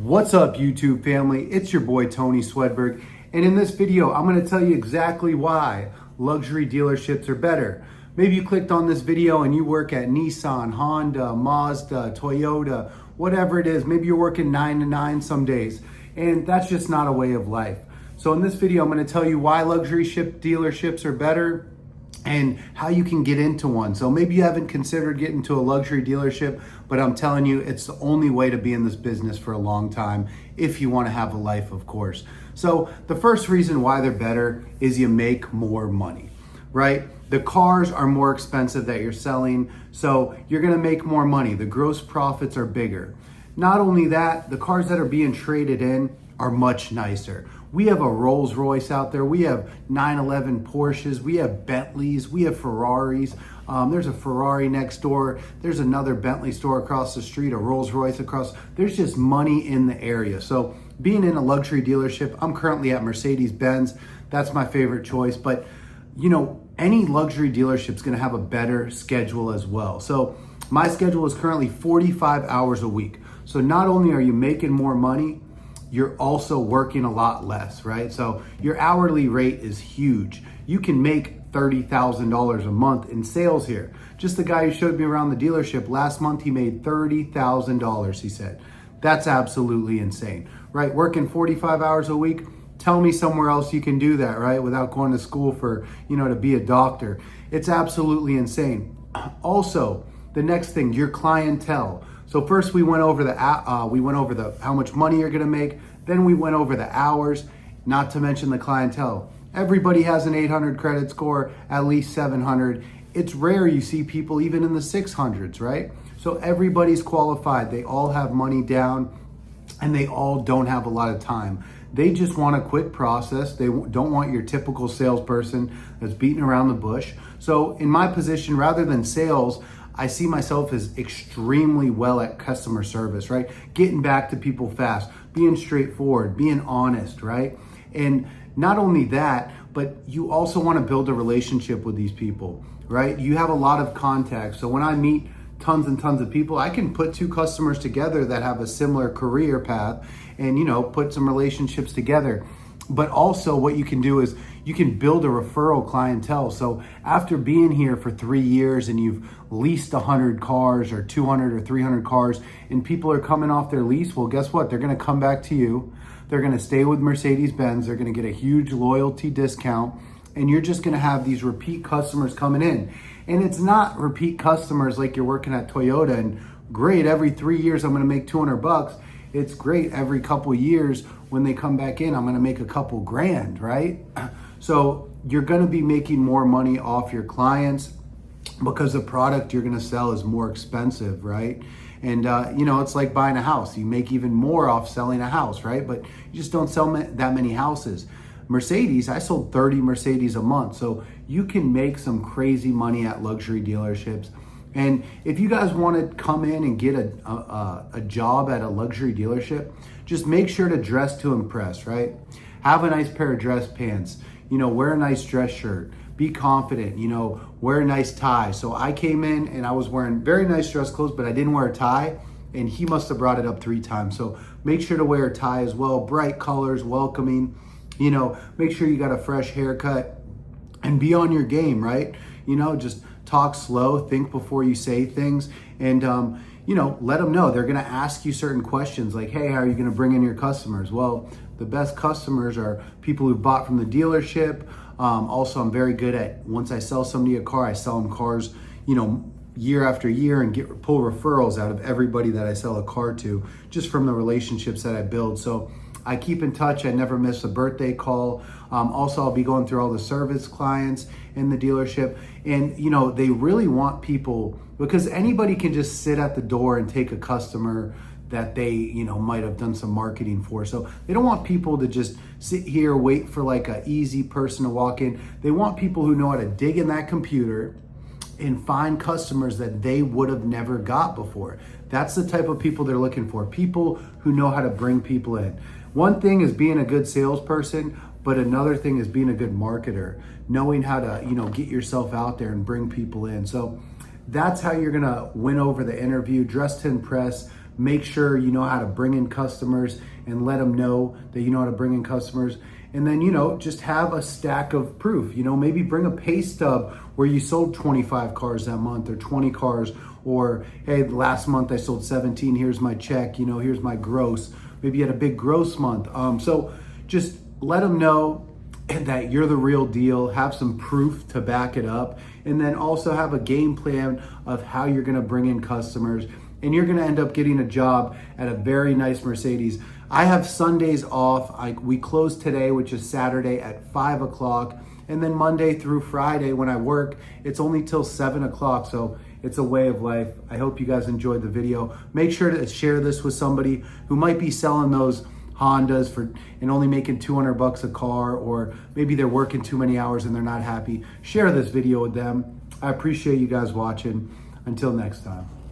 What's up, YouTube family? It's your boy Tony Swedberg, and in this video I'm going to tell you exactly why luxury dealerships are better. Maybe you clicked on this video and you work at Nissan, Honda, Mazda, Toyota, whatever it is. Maybe you're working 9 to 9 some days, and that's just not a way of life. So in this video I'm going to tell you why luxury dealerships are better and how you can get into one. So maybe you haven't considered getting to a luxury dealership, but I'm telling you, it's the only way to be in this business for a long time if you want to have a life, of course. So the first reason why they're better is you make more money, right? The cars are more expensive that you're selling, so you're gonna make more money. The gross profits are bigger. Not only that, the cars that are being traded in are much nicer. We have a Rolls Royce out there. We have 911 Porsches. We have Bentleys. We have Ferraris. There's a Ferrari next door. There's another Bentley store across the street, a Rolls Royce across. There's just money in the area. So being in a luxury dealership, I'm currently at Mercedes-Benz. That's my favorite choice. But you know, any luxury dealership is going to have a better schedule as well. So my schedule is currently 45 hours a week. So not only are you making more money, you're also working a lot less, right? So your hourly rate is huge. You can make $30,000 a month in sales here. Just the guy who showed me around the dealership last month, he made $30,000, he said. That's absolutely insane, right? Working 45 hours a week, tell me somewhere else you can do that, right? Without going to school for, to be a doctor. It's absolutely insane. Also, the next thing, your clientele. So first we went over the how much money you're gonna make. Then we went over the hours, not to mention the clientele. Everybody has an 800 credit score, at least 700. It's rare you see people even in the 600s, right? So everybody's qualified. They all have money down and they all don't have a lot of time. They just want a quick process. They don't want your typical salesperson that's beating around the bush. So in my position, rather than sales, I see myself as extremely well at customer service, right? Getting back to people fast, being straightforward, being honest, right? And not only that, but you also want to build a relationship with these people, right? You have a lot of contacts. So when I meet tons and tons of people, I can put two customers together that have a similar career path and, put some relationships together. But also what you can do is you can build a referral clientele. So after being here for 3 years and you've leased 100 cars or 200 or 300 cars and people are coming off their lease, well, guess what? They're going to come back to you. They're going to stay with Mercedes-Benz. They're going to get a huge loyalty discount. And you're just going to have these repeat customers coming in. And it's not repeat customers like you're working at Toyota and great, every 3 years I'm going to make $200. It's great every couple years when they come back in, I'm going to make a couple grand, right? So you're going to be making more money off your clients because the product you're going to sell is more expensive, right? And, it's like buying a house. You make even more off selling a house, right? But you just don't sell that many houses. Mercedes, I sold 30 Mercedes a month. So you can make some crazy money at luxury dealerships. And if you guys want to come in and get a job at a luxury dealership, just make sure to dress to impress, right? Have a nice pair of dress pants, wear a nice dress shirt, be confident, wear a nice tie. So I came in and I was wearing very nice dress clothes, but I didn't wear a tie, and he must have brought it up 3 times. So make sure to wear a tie as well, bright colors, welcoming, make sure you got a fresh haircut and be on your game, right? Just talk slow, think before you say things, and let them know. They're going to ask you certain questions like, hey, how are you going to bring in your customers? Well, the best customers are people who bought from the dealership. Also, I'm very good at, once I sell somebody a car, I sell them cars, year after year, and pull referrals out of everybody that I sell a car to, just from the relationships that I build. So I keep in touch. I never miss a birthday call. Also, I'll be going through all the service clients in the dealership. And, they really want people, because anybody can just sit at the door and take a customer that they, might have done some marketing for. So they don't want people to just sit here, wait for like an easy person to walk in. They want people who know how to dig in that computer and find customers that they would have never got before. That's the type of people they're looking for. People who know how to bring people in. One thing is being a good salesperson, but another thing is being a good marketer, knowing how to, get yourself out there and bring people in. So that's how you're gonna win over the interview. Dress to impress, Make sure you know how to bring in customers and let them know that you know how to bring in customers. And then, just have a stack of proof. Maybe bring a pay stub where you sold 25 cars that month or 20 cars, or hey, last month I sold 17, here's my check, here's my gross. Maybe you had a big gross month. So just let them know that you're the real deal, have some proof to back it up, and then also have a game plan of how you're gonna bring in customers, and you're gonna end up getting a job at a very nice Mercedes. I have Sundays off. We close today, which is Saturday at 5 o'clock, and then Monday through Friday when I work, it's only till 7 o'clock, so it's a way of life. I hope you guys enjoyed the video. Make sure to share this with somebody who might be selling those Hondas and only making 200 bucks a car, or maybe they're working too many hours and they're not happy. Share this video with them. I appreciate you guys watching. Until next time.